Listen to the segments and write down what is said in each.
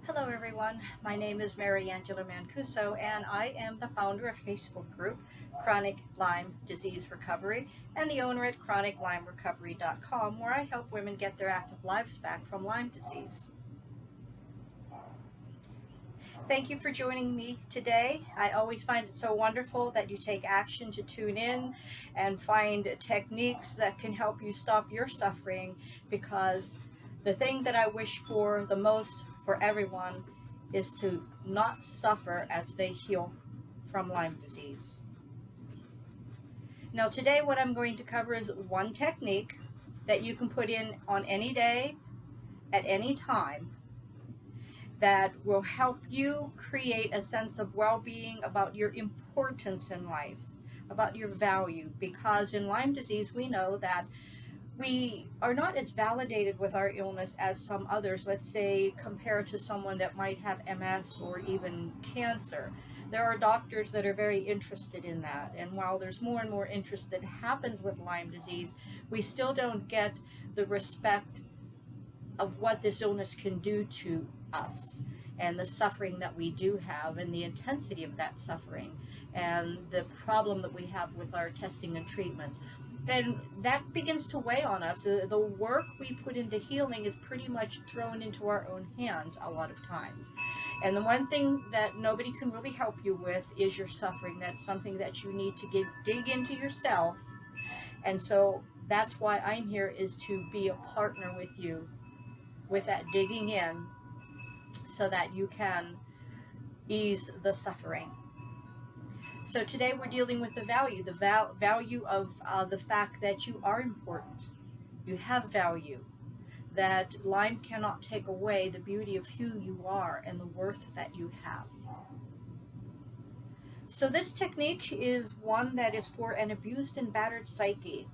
Hello everyone, my name is Mary Angela Mancuso and I am the founder of Facebook group Chronic Lyme Disease Recovery and the owner at chroniclymerecovery.com, where I help women get their active lives back from Lyme disease. Thank you for joining me today. I always find it so wonderful that you take action to tune in and find techniques that can help you stop your suffering, because the thing that I wish for the most for everyone is to not suffer as they heal from Lyme disease. Now today what I'm going to cover is one technique that you can put in on any day, at any time, that will help you create a sense of well-being about your importance in life, about your value, because in Lyme disease we know that we are not as validated with our illness as some others. Let's say compared to someone that might have MS or even cancer. There are doctors that are very interested in that, and while there's more and more interest that happens with Lyme disease, we still don't get the respect of what this illness can do to us, and the suffering that we do have, and the intensity of that suffering, and the problem that we have with our testing and treatments. And that begins to weigh on us. The work we put into healing is pretty much thrown into our own hands a lot of times. And the one thing that nobody can really help you with is your suffering. That's something that you need to dig into yourself. And so that's why I'm here, is to be a partner with you with that digging in, so that you can ease the suffering. So today we're dealing with the value of the fact that you are important, you have value, that Lyme cannot take away the beauty of who you are and the worth that you have. So this technique is one that is for an abused and battered psyche.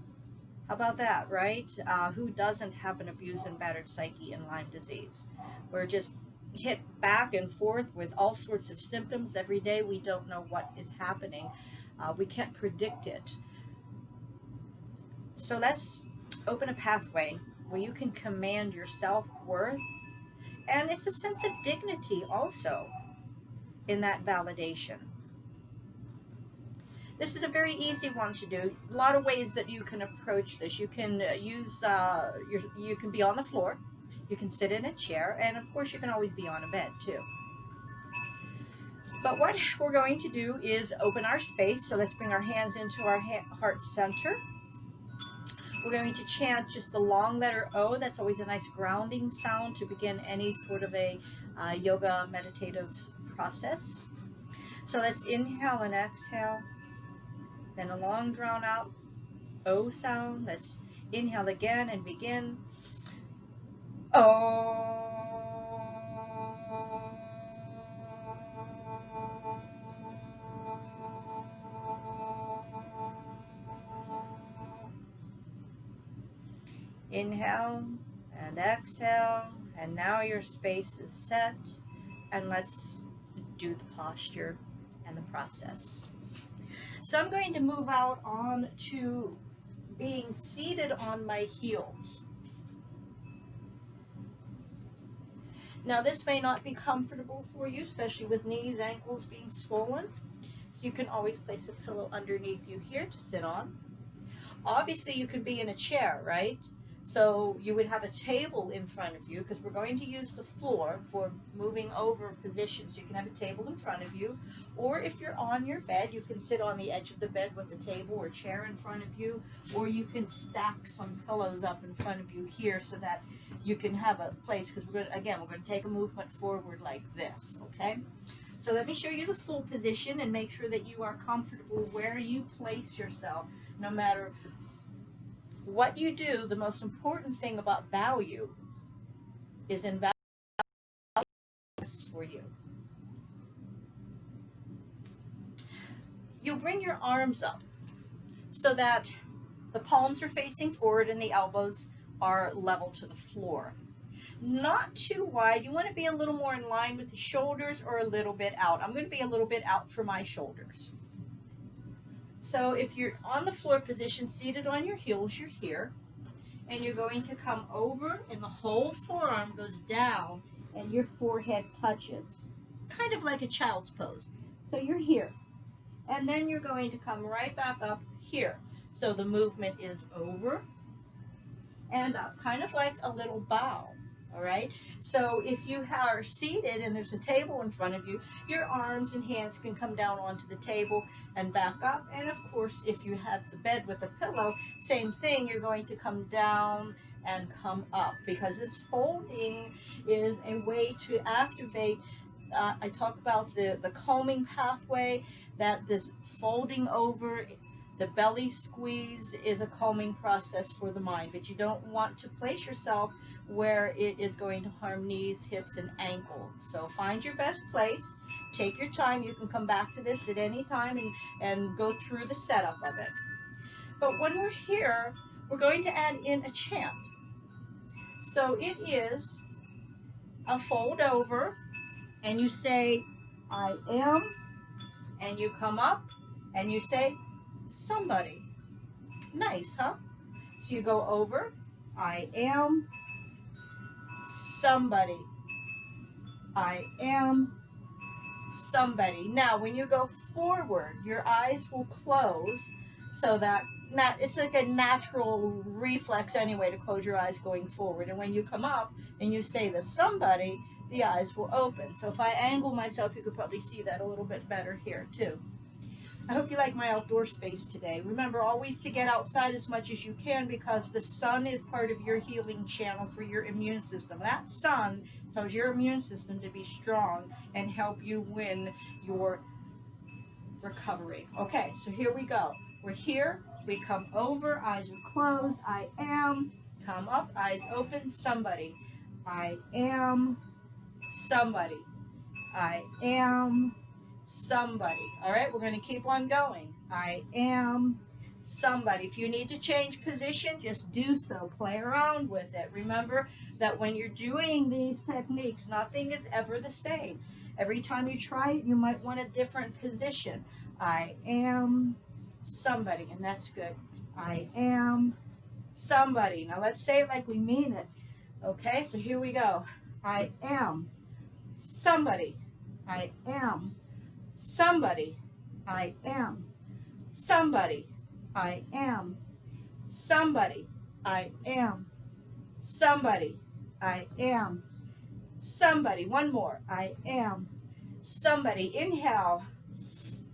How about that, right? Who doesn't have an abused and battered psyche in Lyme disease? We're just hit back and forth with all sorts of symptoms every day. We don't know what is happening. We can't predict it. So let's open a pathway where you can command your self-worth, and it's a sense of dignity also in that validation. This is a very easy one to do. A lot of ways that you can approach this. You can you can be on the floor, you can sit in a chair, and of course you can always be on a bed too. But what we're going to do is open our space. So let's bring our hands into our heart center. We're going to chant just the long letter O. That's always a nice grounding sound to begin any sort of a yoga meditative process. So let's inhale and exhale. Then a long drawn out O sound. Let's inhale again and begin. O. Inhale and exhale, and now your space is set, and let's do the posture and the process. So I'm going to move out on to being seated on my heels. Now this may not be comfortable for you, especially with knees, ankles being swollen. So you can always place a pillow underneath you here to sit on. Obviously you could be in a chair, right? So you would have a table in front of you, because we're going to use the floor for moving over positions. You can have a table in front of you, or if you're on your bed, you can sit on the edge of the bed with a table or chair in front of you, or you can stack some pillows up in front of you here so that you can have a place, because we're going to take a movement forward like this, okay? So let me show you the full position and make sure that you are comfortable where you place yourself. No matter what you do, the most important thing about value is in value for you. You'll bring your arms up so that the palms are facing forward and the elbows are level to the floor. Not too wide. You want to be a little more in line with the shoulders, or a little bit out. I'm going to be a little bit out for my shoulders. So if you're on the floor position, seated on your heels, you're here. And you're going to come over, and the whole forearm goes down and your forehead touches, kind of like a child's pose. So you're here, and then you're going to come right back up here. So the movement is over and up, kind of like a little bow. All right. So if you are seated and there's a table in front of you, your arms and hands can come down onto the table and back up. And of course, if you have the bed with a pillow, same thing, you're going to come down and come up, because this folding is a way to activate. I talk about the calming pathway, that this folding over, the belly squeeze is a calming process for the mind, but you don't want to place yourself where it is going to harm knees, hips, and ankles. So find your best place. Take your time. You can come back to this at any time and go through the setup of it. But when we're here, we're going to add in a chant. So it is a fold over, and you say, I am, and you come up, and you say, somebody. Nice, huh? So you go over, I am somebody. I am somebody. Now, when you go forward, your eyes will close, so that it's like a natural reflex anyway to close your eyes going forward. And when you come up and you say the somebody, the eyes will open. So if I angle myself, you could probably see that a little bit better here too. I hope you like my outdoor space today. Remember always to get outside as much as you can, because the sun is part of your healing channel for your immune system. That sun tells your immune system to be strong and help you win your recovery. Okay, so here we go. We're here. We come over. Eyes are closed. I am. Come up. Eyes open. Somebody. I am somebody. I am somebody. All right, we're going to keep on going. I am somebody. If you need to change position, just do so. Play around with it. Remember that when you're doing these techniques, nothing is ever the same. Every time you try it, you might want a different position. I am somebody, and that's good. I am somebody. Now let's say it like we mean it. Okay, so here we go. I am somebody. I am somebody. I am somebody. I am somebody. I am somebody. I am somebody. One more. I am somebody. Inhale.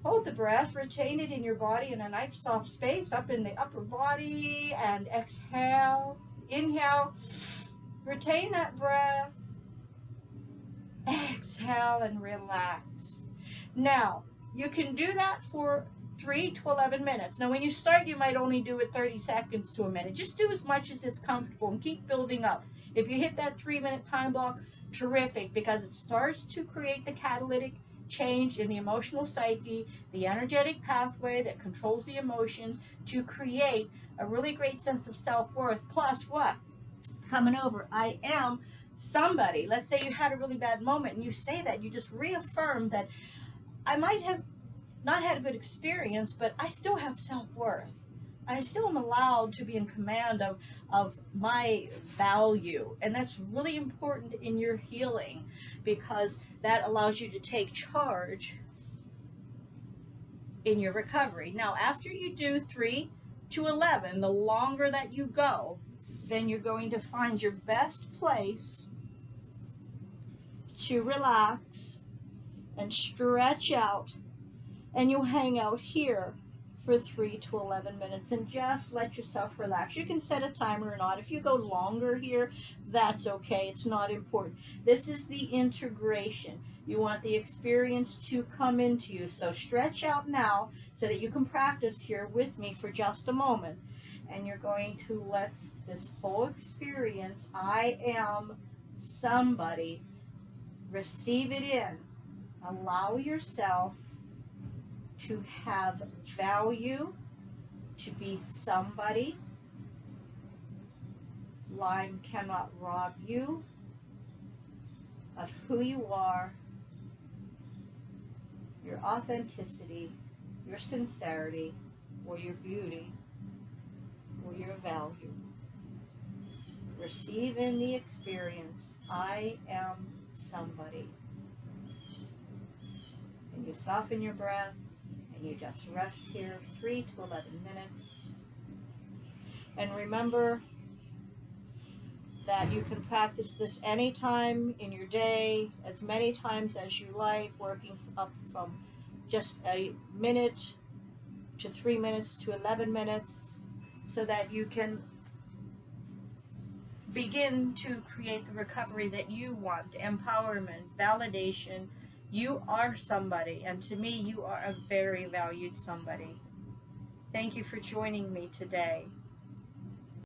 Hold the breath. Retain it in your body in a nice soft space up in the upper body. And exhale. Inhale. Retain that breath. Exhale and relax. Now, you can do that for 3 to 11 minutes. Now, when you start, you might only do it 30 seconds to a minute. Just do as much as is comfortable and keep building up. If you hit that 3-minute time block, terrific, because it starts to create the catalytic change in the emotional psyche, the energetic pathway that controls the emotions, to create a really great sense of self-worth. Plus what? Coming over, I am somebody. Let's say you had a really bad moment and you say that, you just reaffirm that I might have not had a good experience, but I still have self-worth. I still am allowed to be in command of my value. And that's really important in your healing, because that allows you to take charge in your recovery. Now, after you do 3 to 11, the longer that you go, then you're going to find your best place to relax and stretch out, and you'll hang out here for 3 to 11 minutes and just let yourself relax. You can set a timer or not. If you go longer here, that's okay. It's not important. This is the integration. You want the experience to come into you. So stretch out now so that you can practice here with me for just a moment. And you're going to let this whole experience, I am somebody, receive it in. Allow yourself to have value, to be somebody. Lyme cannot rob you of who you are, your authenticity, your sincerity, or your beauty, or your value. Receive in the experience, I am somebody. And you soften your breath, and you just rest here 3 to 11 minutes. And remember that you can practice this anytime in your day, as many times as you like, working up from just a minute to 3 minutes to 11 minutes, so that you can begin to create the recovery that you want, empowerment, validation. You are somebody, and to me, you are a very valued somebody. Thank you for joining me today.